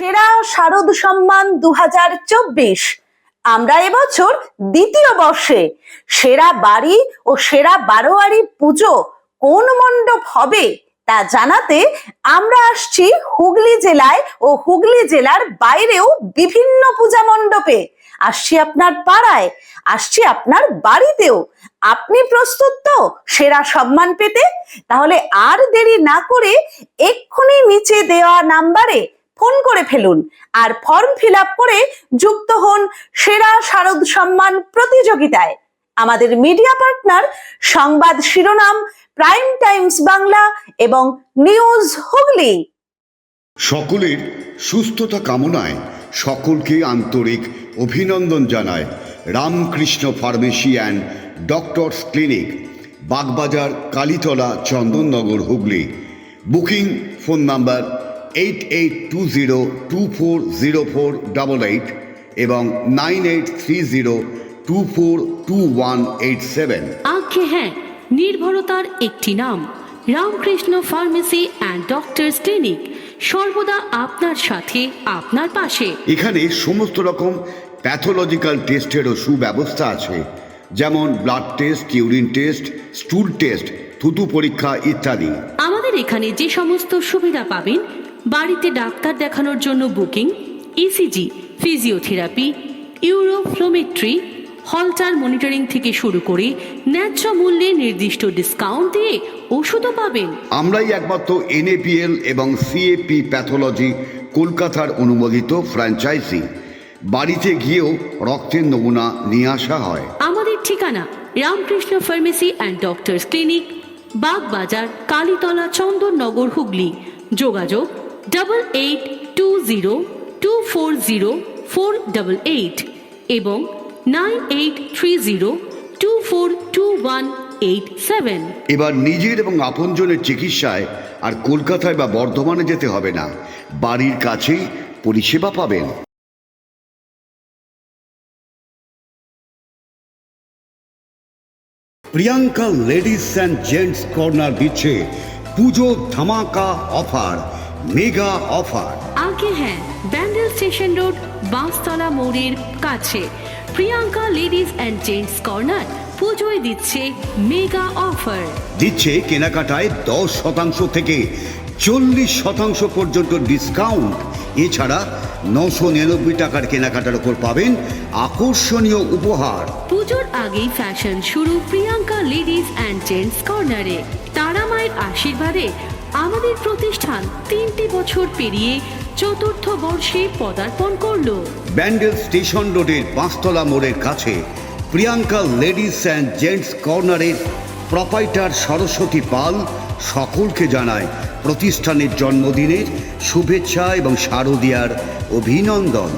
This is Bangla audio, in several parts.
সেরা শারদ সম্মান 2024। আমরা এবছর দ্বিতীয় বর্ষে সেরা বাড়ি ও সেরা বারোয়ারি পুজো কোন মণ্ডপ হবে তা জানাতে আমরা আসছি হুগলি জেলায় ও হুগলি জেলার বাইরেও বিভিন্ন পূজা মণ্ডপে। আসছি আপনার পাড়ায়, আসছি আপনার বাড়িতেও। আপনি প্রস্তুত তো সেরা সম্মান পেতে? তাহলে আর দেরি না করে এক্ষুনি নিচে দেওয়া নাম্বারে ফোন করে ফেলুন আর ফর্ম ফিল আপ করে যুক্ত হন সেরা শারদ সম্মান প্রতিযোগিতায়। আমাদের মিডিয়া পার্টনার সংবাদ শিরোনাম, প্রাইম টাইমস বাংলা এবং নিউজ হুগলি। সকলের সুস্থতা কামনায় সকলকে আন্তরিক অভিনন্দন জানায় Ramakrishna pharmacy and doctors clinic, Bagbazar, Kalitala, Chandannagar, Hooghly. Booking phone number 8820240488 এবং 9830242187। আজ্ঞে হ্যাঁ, নির্ভরতার একটি নাম Ramakrishna pharmacy and doctors clinic, সর্বদা আপনার সাথে, আপনার পাশে। এখানে সমস্ত রকম প্যাথোলজিক্যাল টেস্টেরও সুব্যবস্থা আছে, যেমন blood test, urine test, স্টুল test, থুতু পরীক্ষা ইত্যাদি। আমাদের এখানে যে সমস্ত সুবিধা পাবেন, বাড়িতে ডাক্তার দেখানোর জন্য booking, ECG, physiotherapy, uroflowmetry, Holter monitoring থেকে শুরু করে ন্যায্য মূল্যে নির্দিষ্ট ডিসকাউন্ট দিয়ে ওষুধও পাবেন। আমরাই একমাত্র NAPL এবং CAP প্যাথোলজি কলকাতার অনুমোদিত ফ্র্যাঞ্চাইজি। বাড়িতে গিয়েও রক্তের নমুনা নিয়ে আসা হয়। আমাদের ঠিকানা Ramakrishna pharmacy and doctors clinic, Bagbazar, Kalitala, Chandannagar, Hooghly. যোগাযোগ 8820240488 এবং 9830242187। এবার নিজের এবং আপনজনের চিকিৎসায় আর কলকাতায় বা বর্ধমানে যেতে হবে না, বাড়ির কাছেই পরিষেবা পাবেন। Priyanka ladies and gents corner দিচ্ছে পুজো ধামাকা অফার, মেগা অফার। আগে হ্যাঁ, ব্যান্ডেল স্টেশন রোড, বাঁশতলা মোড়ের কাছে Priyanka ladies and gents corner পুজোয় দিচ্ছে মেগা অফার। দিচ্ছে কেনাকাটায় 10% থেকে 40% পর্যন্ত ডিসকাউন্ট। এছাড়া 999 টাকার কেনাকাটার উপর পাবেন আকর্ষণীয় উপহার। পুজোর আগেই ফ্যাশন শুরু প্রিয়াঙ্কা লেডিস অ্যান্ড জেন্টস কর্নারে। তারা মায়ের আশীর্বাদে আমাদের প্রতিষ্ঠান 3টি বছর পেরিয়ে 4র্থ বর্ষে পদার্পণ করলো। ব্যান্ডেল স্টেশন রোডের পাঁচতলা মোড়ের কাছে প্রিয়াঙ্কা লেডিস অ্যান্ড জেন্টস কর্নারের প্রোপাইটার সরস্বতী পাল সকলকে জানায় প্রতিষ্ঠানের জন্মদিনের শুভেচ্ছা এবং শারদীয়ার অভিনন্দন।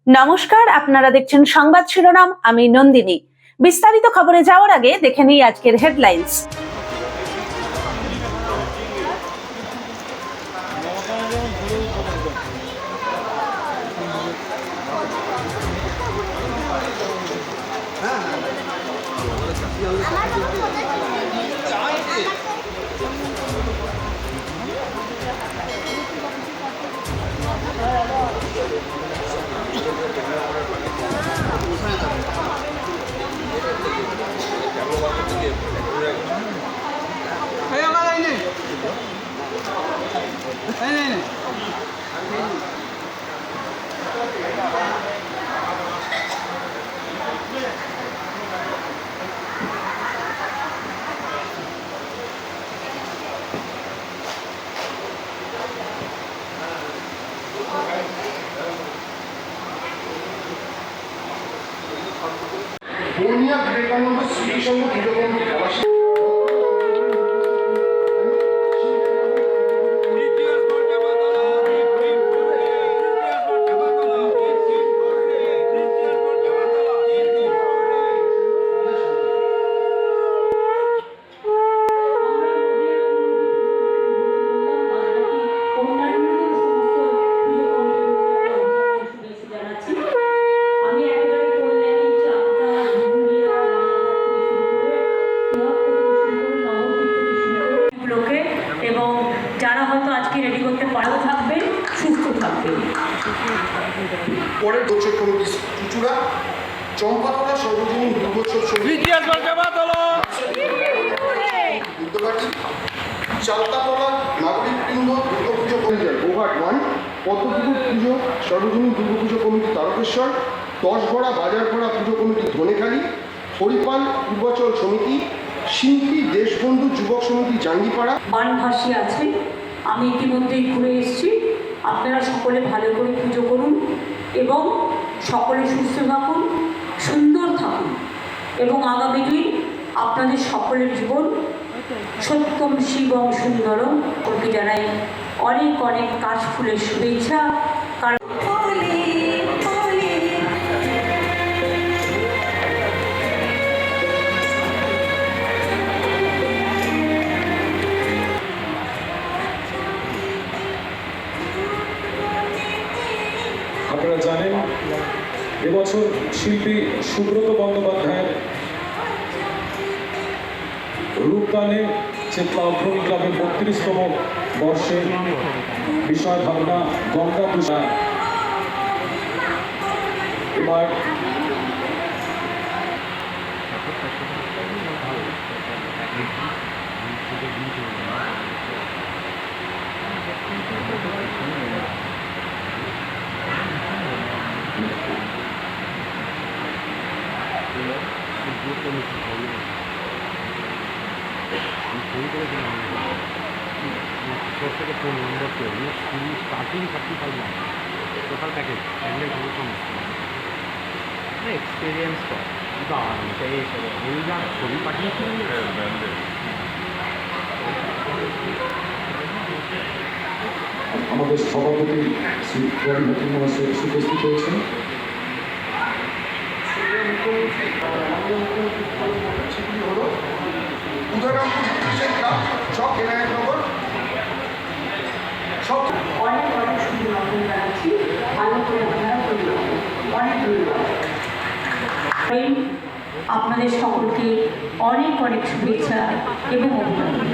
নমস্কার, আপনারা দেখছেন সংবাদ শিরোনাম, আমি নন্দিনী। বিস্তারিত খবরে যাওয়ার আগে দেখে নিই আজকের হেডলাইন্স। বর্নিয়া বিবেকানন্দ স্মৃতিসংঘ দীনবন্ধু খেলা পরে দর্শক কমিটি চুচুড়া, চম্পাতলা সর্বজনীন দুর্গোৎসব সমিতি, বুদ্ধঘাটি, চালতাতলা নাগরিকবৃন্দ দুর্গাপুজো কমিটি, গোঘাট 1, পদ্মপুকুর পুজো সর্বজনীন দুর্গাপুজো কমিটি তারকেশ্বর, 10 গড়া বাজার গড়া পুজো কমিটি ধনেখালি, হরিপাল পূর্বাচল সমিতি, শিল্পী দেশবন্ধু যুবক সমিতি জাঙ্গিপাড়া। বানভাসী আছে, আমি ইতিমধ্যেই ঘুরে এসেছি। আপনারা সকলে ভালো করে পুজো করুন এবং সকলে সুস্থ থাকুন, সুন্দর থাকুন এবং আগামী দিন আপনাদের সকলের জীবন সত্যম শিবম সুন্দরম। ওকে জানাই অনেক অনেক কাশফুলের শুভেচ্ছা। কারণ আপনারা জানেন এবছর শিল্পী সুব্রত বন্দ্যোপাধ্যায়ের রূপদানে চেতনা অগ্রণী ক্লাবের 32তম বর্ষের বিষয় ভাবনা গঙ্গা পূজা। এবার থেকে ফোন নম্বর তৈরি starting 35 lakh total package experience দাঁড়ান এই যা ছবি পাঠিয়েছি আমাদের সভাপতি শ্রী রবি হাকিম মহাশয় উপস্থিত হয়েছেন। সেগুলি হল উদাহরণপুর কৃষি ক্লাব, চক এনায়তনগর, সব অনেক অনেক সুন্দর নতুন জানাচ্ছি। ভালো করে আপনারা তৈরি হবেন। অনেক ধন্যবাদ। আপনাদের সকলকে অনেক অনেক শুভেচ্ছা এবং অভিনন্দন।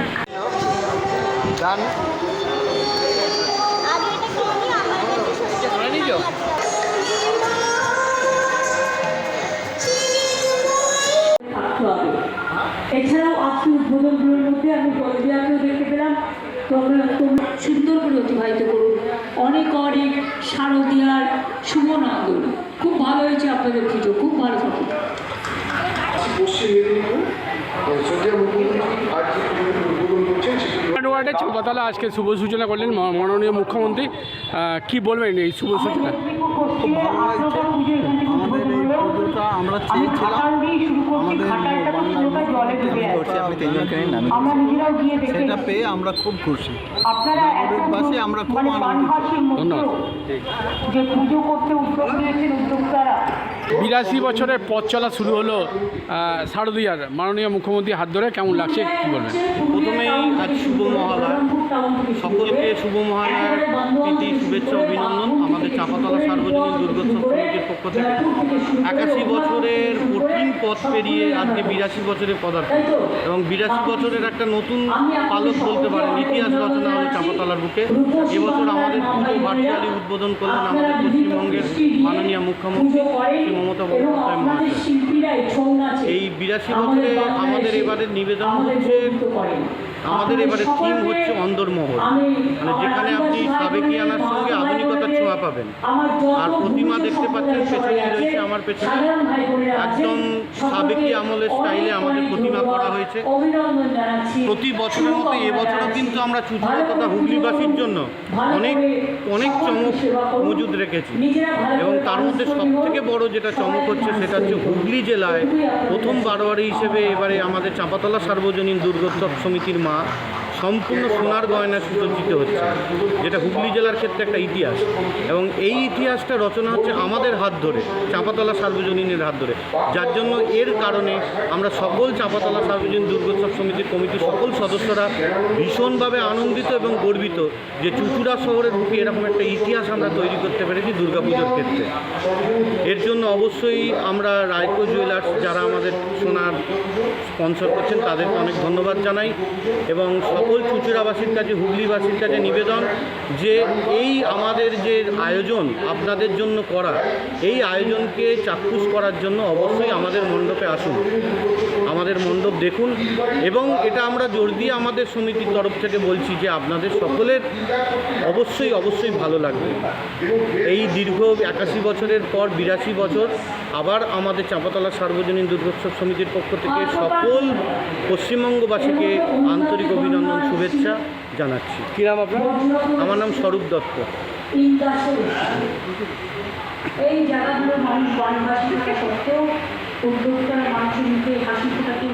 এছাড়াও আজকে উদ্বোধনগুলোর মধ্যে আমি বলদিয়াকেও দেখতে পেলাম। তোমরা সুন্দর করে অতিবাহিত করুন। অনেক অনেক শারদীয়ার শুভ নন্দন। খুব ভালো হয়েছে আপনাদের পুজো, খুব ভালো থাকুন। পশ্চিম মেদিনীপুর শ্রদ্ধেয় মুখ্যমন্ত্রী আজ যে উদ্বোধন করছেন সেটি ওয়ার্ডে চম্পাতলা আজকে শুভ সূচনা করলেন মাননীয় মুখ্যমন্ত্রী। কি বলবেন এই শুভ সূচনা? খুব ভালো লাগছে। আমাদের এই পুজোটা আমরা চেয়েছিলাম, আমাদের আপনি 3 জনকে নামে সেটা পেয়ে আমরা খুব খুশি। নাগরিকবাসী আমরা খুব আনন্দিত। ধন্যবাদ। 82 বছরের পথ চলা শুরু হলো শারদীয়ার মাননীয় মুখ্যমন্ত্রীর হাত ধরে। কেমন লাগছে কী বলবেন? প্রথমেই আজ শুভ মহালয়া, সকলকে শুভ মহালয়ার প্রীতি শুভেচ্ছা অভিনন্দন। আমাদের চাঁপাতলা সার্বজনীন দুর্গোৎসব সমিতির পক্ষ থেকে 81 বছরের কঠিন পথ পেরিয়ে আজকে 82 বছরের পদার্পণ এবং 82 বছরের একটা নতুন পালক বলতে পারেন ইতিহাস রচনা হলো চাঁপাতলার বুকে। এবছর আমাদের পুজো ভার্চুয়ালি উদ্বোধন করলেন আমাদের পশ্চিমবঙ্গের মাননীয় মুখ্যমন্ত্রী শ্রী মমতা বন্দ্যোপাধ্যায় মহাশয়। এই 82 বছরে আমাদের এবারের নিবেদন হচ্ছে, আমাদের এবারে থিম হচ্ছে অন্দরমহল, মানে যেখানে আপনি সাবেকিয়ানার সঙ্গে আধুনিকতার ছোঁয়া পাবেন। আর প্রতিমা দেখতে পাচ্ছেন পেছনে রয়েছে, আমার পেছনে একদম সাবেকি আমলের স্টাইলে আমাদের প্রতিমা করা হয়েছে। প্রতি বছরের মতো এবছরও কিন্তু আমরা চুচুড়া তথা হুগলিবাসীর জন্য অনেক অনেক চমক মজুদ রেখেছি এবং তার মধ্যে সবথেকে বড় যেটা চমক হচ্ছে সেটা হচ্ছে হুগলি জেলায় প্রথম বারোয়ারি হিসেবে এবারে আমাদের চাঁপাতলা সার্বজনীন দুর্গোৎসব সমিতির মা সম্পূর্ণ সোনার গয়না সুসজ্জিত হচ্ছে, যেটা হুগলি জেলার ক্ষেত্রে একটা ইতিহাস এবং এই ইতিহাসটা রচনা হচ্ছে আমাদের হাত ধরে, চাঁপাতলা সার্বজনীনের হাত ধরে, যার জন্য এর কারণে আমরা সকল চাঁপাতলা সার্বজনীন দুর্গোৎসব সমিতির কমিটির সকল সদস্যরা ভীষণভাবে আনন্দিত এবং গর্বিত যে চুচুড়া শহরের বুকে এরকম একটা ইতিহাস আমরা তৈরি করতে পেরেছি দুর্গাপুজোর ক্ষেত্রে। এর জন্য অবশ্যই আমরা রায়কো জুয়েলার্স যারা আমাদের সোনার স্পন্সর করছেন তাদেরকে অনেক ধন্যবাদ জানাই এবং সকল চুঁচুড়াবাসীর কাছে, হুগলিবাসীর কাছে নিবেদন যে এই আমাদের যে আয়োজন আপনাদের জন্য করা, এই আয়োজনকে চাক্ষুষ করার জন্য অবশ্যই আমাদের মণ্ডপে আসুন, আমাদের মণ্ডপ দেখুন। এবং এটা আমরা জোর দিয়ে আমাদের সমিতির তরফ থেকে বলছি যে আপনাদের সকলের অবশ্যই ভালো লাগবে। এই দীর্ঘ 81 বছরের পর 82 বছর আবার আমাদের চাঁপাতলা সার্বজনীন দুর্গোৎসব সমিতির পক্ষ থেকে সকল পশ্চিমবঙ্গবাসীকে আন্তরিক অভিনন্দন, শুভেচ্ছা জানাচ্ছি। কী নাম আপনার? আমার নাম স্বরূপ দত্ত। এই জায়গাগুলোর মানুষ বনবাসী থাকা সত্ত্বেও উদ্যোক্তারা মানুষের মুখে হাসি ফোটাতে